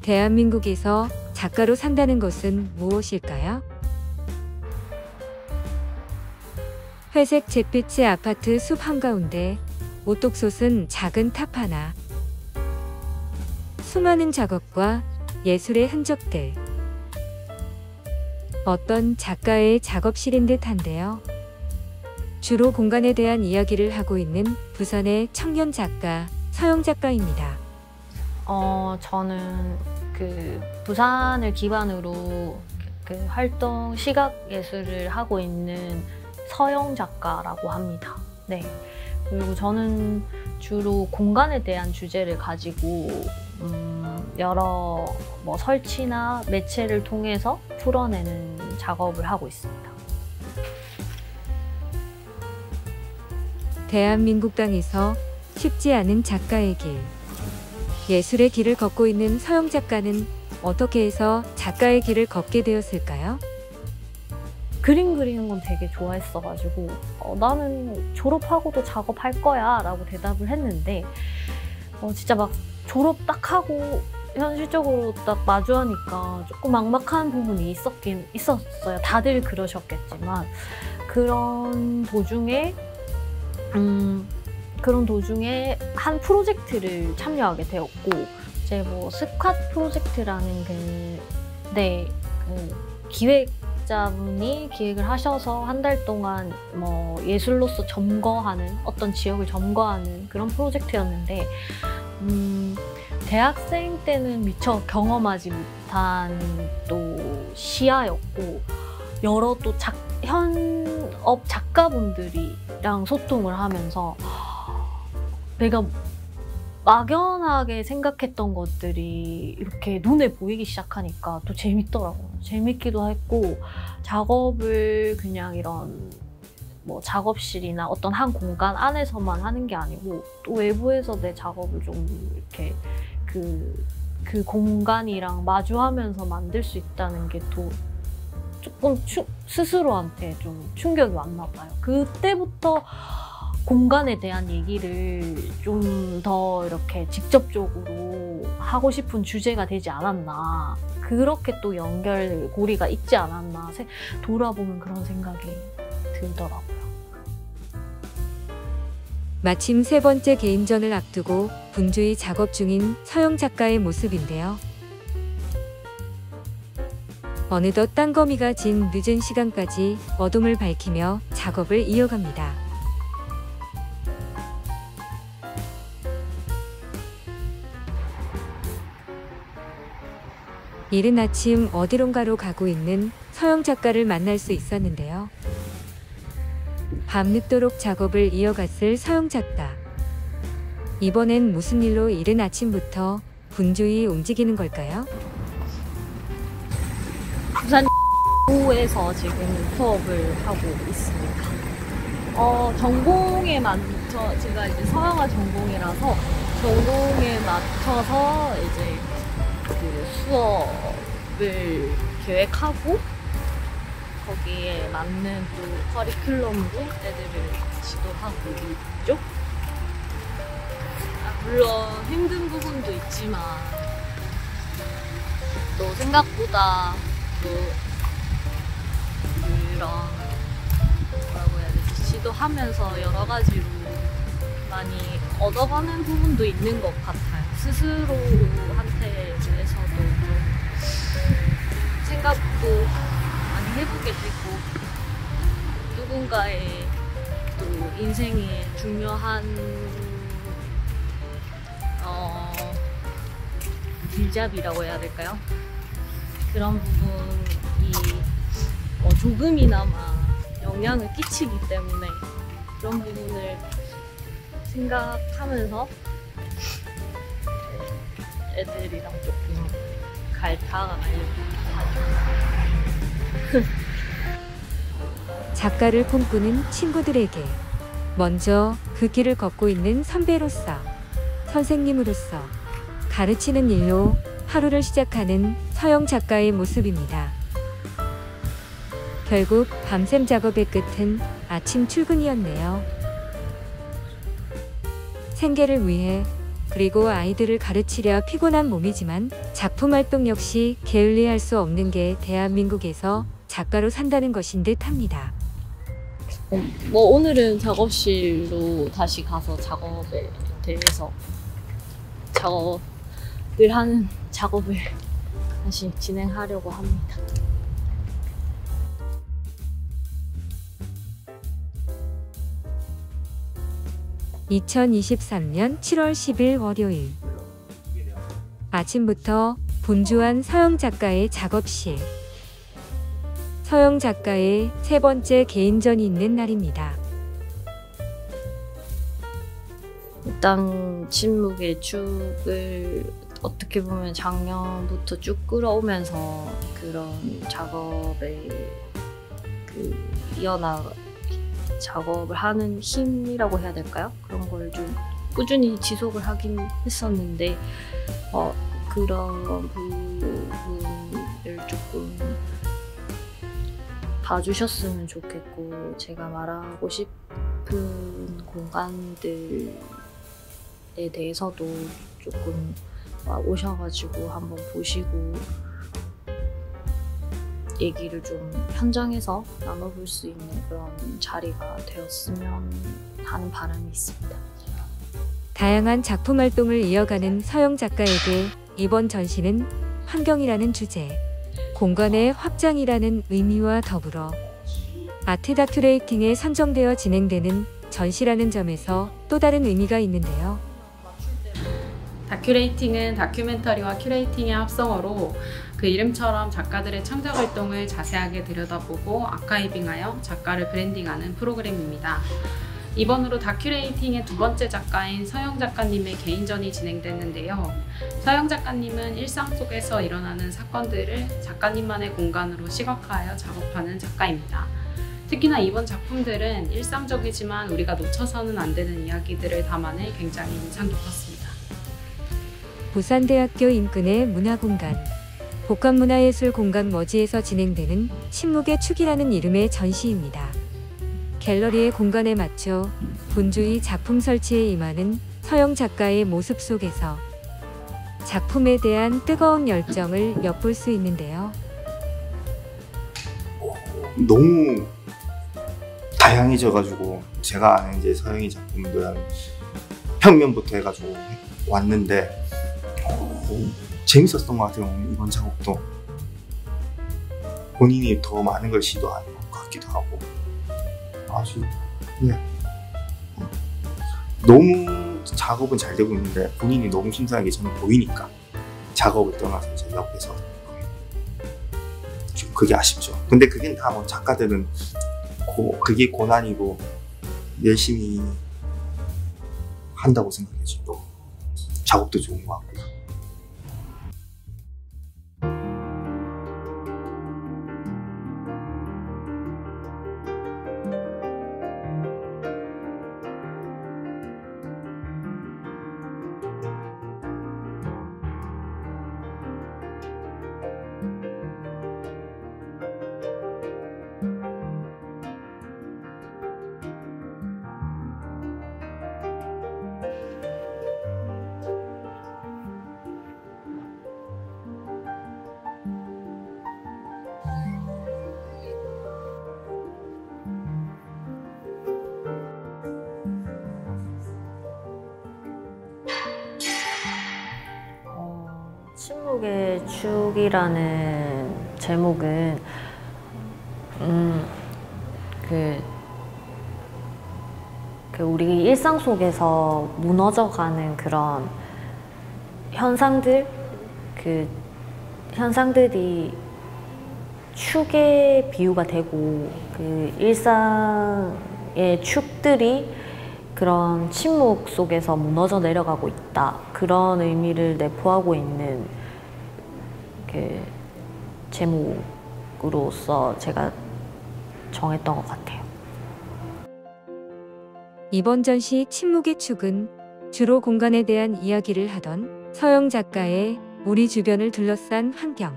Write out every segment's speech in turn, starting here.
대한민국에서 작가로 산다는 것은 무엇일까요? 회색 잿빛의 아파트 숲 한가운데 오똑 솟은 작은 탑 하나. 수많은 작업과 예술의 흔적들. 어떤 작가의 작업실인 듯한데요. 주로 공간에 대한 이야기를 하고 있는 부산의 청년 작가 서영 작가입니다. 저는 부산을 기반으로 활동 시각 예술을 하고 있는 서영 작가라고 합니다. 네. 그리고 저는 주로 공간에 대한 주제를 가지고 여러 설치나 매체를 통해서 풀어내는 작업을 하고 있습니다. 대한민국 땅에서 쉽지 않은 작가의 길. 예술의 길을 걷고 있는 서영 작가는 어떻게 해서 작가의 길을 걷게 되었을까요? 그림 그리는 건 되게 좋아했어가지고 나는 졸업하고도 작업할 거야 라고 대답을 했는데 진짜 막 졸업 딱 하고 현실적으로 딱 마주하니까 조금 막막한 부분이 있었어요. 다들 그러셨겠지만 그런 도중에 한 프로젝트를 참여하게 되었고 이제 스쿼트 프로젝트라는 기획자분이 기획을 하셔서 한 달 동안 예술로서 점거하는 어떤 지역을 점거하는 그런 프로젝트였는데 대학생 때는 미처 경험하지 못한 또 시야였고 여러 또 현업 작가분들이랑 소통을 하면서 내가 막연하게 생각했던 것들이 이렇게 눈에 보이기 시작하니까 또 재밌더라고요. 재밌기도 했고 작업을 그냥 이런 작업실이나 어떤 한 공간 안에서만 하는 게 아니고 또 외부에서 내 작업을 좀 이렇게 그 공간이랑 마주하면서 만들 수 있다는 게 또 조금 스스로한테 좀 충격이 왔나 봐요. 그때부터 공간에 대한 얘기를 좀 더 이렇게 직접적으로 하고 싶은 주제가 되지 않았나. 그렇게 또 연결고리가 있지 않았나. 돌아보면 그런 생각이 들더라고요. 마침 세 번째 개인전을 앞두고 분주히 작업 중인 서영 작가의 모습인데요. 어느덧 딴거미가 진 늦은 시간까지 어둠을 밝히며 작업을 이어갑니다. 이른 아침 어디론가로 가고 있는 서영 작가를 만날 수 있었는데요. 밤늦도록 작업을 이어갔을 서영 작가. 이번엔 무슨 일로 이른 아침부터 분주히 움직이는 걸까요? 부산 에서 지금 수업을 하고 있습니다. 전공에 맞춰 제가 이제 서영화 전공이라서 전공에 맞춰서 이제 수업을 계획하고 거기에 맞는 또 커리큘럼으로 애들을 지도하고 있죠. 물론 힘든 부분도 있지만 또 생각보다 또 그런 뭐라고 해야 되지? 지도하면서 여러 가지로 많이 얻어가는 부분도 있는 것 같아요. 스스로한테 대해서도 좀 생각도 많이 해보게 되고 누군가의 또 인생에 중요한 길잡이라고 해야 될까요? 그런 부분이 조금이나마 영향을 끼치기 때문에 그런 부분을 생각하면서 애들이랑 조금 다가가려고 하죠. 작가를 꿈꾸는 친구들에게 먼저 그 길을 걷고 있는 선배로서, 선생님으로서 가르치는 일로 하루를 시작하는 서영 작가의 모습입니다. 결국 밤샘 작업의 끝은 아침 출근이었네요. 생계를 위해 그리고 아이들을 가르치려 피곤한 몸이지만 작품 활동 역시 게을리할 수 없는 게 대한민국에서 작가로 산다는 것인 듯 합니다. 뭐 오늘은 작업실로 다시 가서 작업에 대해서 작업을 하는 작업을 다시 진행하려고 합니다. (2023년 7월 10일) 월요일 아침부터 분주한 서영 작가의 작업실. 서영 작가의 세 번째 개인전이 있는 날입니다. 일단 침묵의 축을 어떻게 보면 작년부터 쭉 끌어오면서 그런 작업에 작업을 하는 힘이라고 해야 될까요? 그런 걸 좀 꾸준히 지속을 하긴 했었는데 그런 부분을 조금 봐주셨으면 좋겠고, 제가 말하고 싶은 공간들에 대해서도 조금 오셔가지고 한번 보시고 얘기를 좀 현장에서 나눠볼 수 있는 그런 자리가 되었으면 하는 바람이 있습니다. 다양한 작품 활동을 이어가는 서영 작가에게 이번 전시는 환경이라는 주제, 공간의 확장이라는 의미와 더불어 아트 다큐레이팅에 선정되어 진행되는 전시라는 점에서 또 다른 의미가 있는데요. 다큐레이팅은 다큐멘터리와 큐레이팅의 합성어로 그 이름처럼 작가들의 창작 활동을 자세하게 들여다보고 아카이빙하여 작가를 브랜딩하는 프로그램입니다. 이번으로 다큐레이팅의 두 번째 작가인 서영 작가님의 개인전이 진행됐는데요. 서영 작가님은 일상 속에서 일어나는 사건들을 작가님만의 공간으로 시각화하여 작업하는 작가입니다. 특히나 이번 작품들은 일상적이지만 우리가 놓쳐서는 안 되는 이야기들을 담아내 굉장히 인상 깊었습니다. 부산대학교 인근의 문화공간, 복합문화예술공간 머지에서 진행되는 침묵의 축이라는 이름의 전시입니다. 갤러리의 공간에 맞춰 분주히 작품 설치에 임하는 서영 작가의 모습 속에서 작품에 대한 뜨거운 열정을 엿볼 수 있는데요. 너무 다양해져가지고 제가 아는 이제 서영이 작품들은 평면부터 해가지고 왔는데 재밌었던 것 같아요. 이번 작업도 본인이 더 많은 걸 시도하는 것 같기도 하고 아주 너무 작업은 잘 되고 있는데 본인이 너무 심사하게 저는 보이니까 작업을 떠나서 이제 옆에서 좀 그게 아쉽죠. 근데 그게 다 뭐 작가들은 그게 고난이고 열심히 한다고 생각해야지. 또 작업도 좋은 것 같고. 침묵의 축이라는 제목은 우리 일상 속에서 무너져가는 그런 현상들이 축의 비유가 되고, 그 일상의 축들이 그런 침묵 속에서 무너져 내려가고 있다, 그런 의미를 내포하고 있는 그 제목으로서 제가 정했던 것 같아요. 이번 전시 침묵의 축은 주로 공간에 대한 이야기를 하던 서영 작가의 우리 주변을 둘러싼 환경,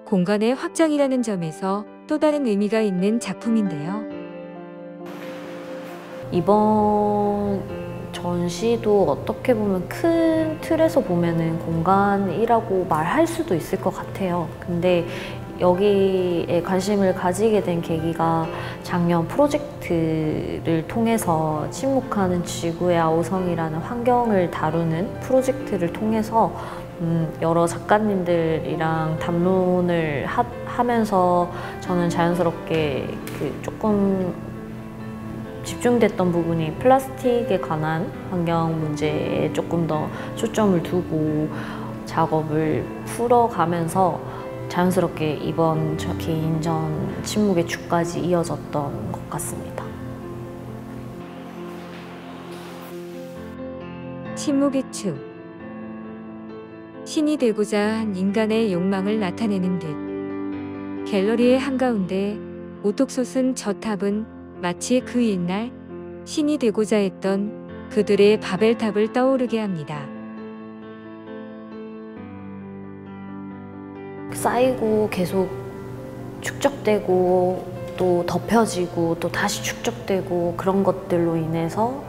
공간의 확장이라는 점에서 또 다른 의미가 있는 작품인데요. 이번 전시도 어떻게 보면 큰 틀에서 보면은 공간이라고 말할 수도 있을 것 같아요. 근데 여기에 관심을 가지게 된 계기가 작년 프로젝트를 통해서 침묵하는 지구의 아우성이라는 환경을 다루는 프로젝트를 통해서 여러 작가님들이랑 담론을 하면서 저는 자연스럽게 조금 집중됐던 부분이 플라스틱에 관한 환경 문제에 조금 더 초점을 두고 작업을 풀어가면서 자연스럽게 이번 개인전 침묵의 축까지 이어졌던 것 같습니다. 침묵의 축. 신이 되고자 한 인간의 욕망을 나타내는 듯. 갤러리의 한가운데 우뚝 솟은 저 탑은 마치 그 옛날 신이 되고자 했던 그들의 바벨탑을 떠오르게 합니다. 쌓이고 계속 축적되고 또 덮여지고 또 다시 축적되고 그런 것들로 인해서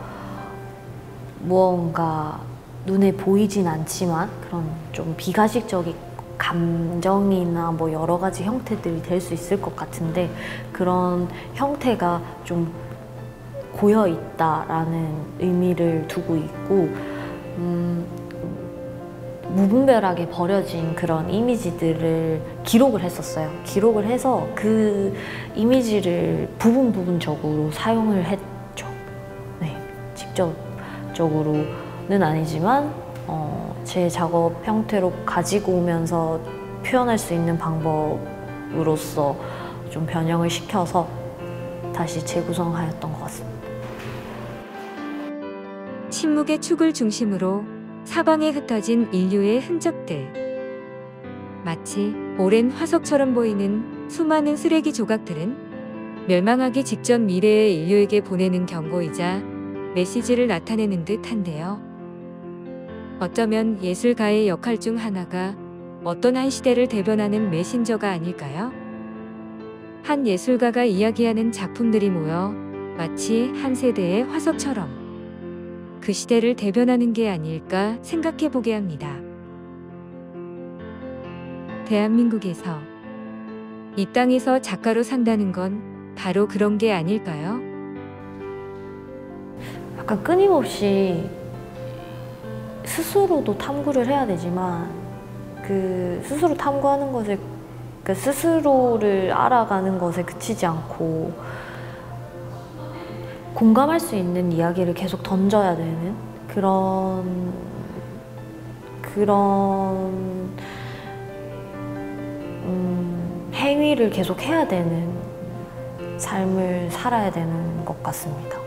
무언가 눈에 보이진 않지만 그런 좀 비가식적인 감정이나 뭐 여러 가지 형태들이 될 수 있을 것 같은데 그런 형태가 좀 고여 있다라는 의미를 두고 있고 무분별하게 버려진 그런 이미지들을 기록을 했었어요. 기록을 해서 그 이미지를 부분적으로 사용을 했죠. 네, 직접적으로는 아니지만 제 작업 형태로 가지고 오면서 표현할 수 있는 방법으로서 좀 변형을 시켜서 다시 재구성하였던 것 같습니다. 침묵의 축을 중심으로 사방에 흩어진 인류의 흔적들. 마치 오랜 화석처럼 보이는 수많은 쓰레기 조각들은 멸망하기 직전 미래의 인류에게 보내는 경고이자 메시지를 나타내는 듯한데요. 어쩌면 예술가의 역할 중 하나가 어떤 한 시대를 대변하는 메신저가 아닐까요? 한 예술가가 이야기하는 작품들이 모여 마치 한 세대의 화석처럼 그 시대를 대변하는 게 아닐까 생각해 보게 합니다. 대한민국에서 이 땅에서 작가로 산다는 건 바로 그런 게 아닐까요? 약간 끊임없이 스스로도 탐구를 해야 되지만 그 스스로 탐구하는 것에 그 스스로를 알아가는 것에 그치지 않고 공감할 수 있는 이야기를 계속 던져야 되는 그런 행위를 계속 해야 되는 삶을 살아야 되는 것 같습니다.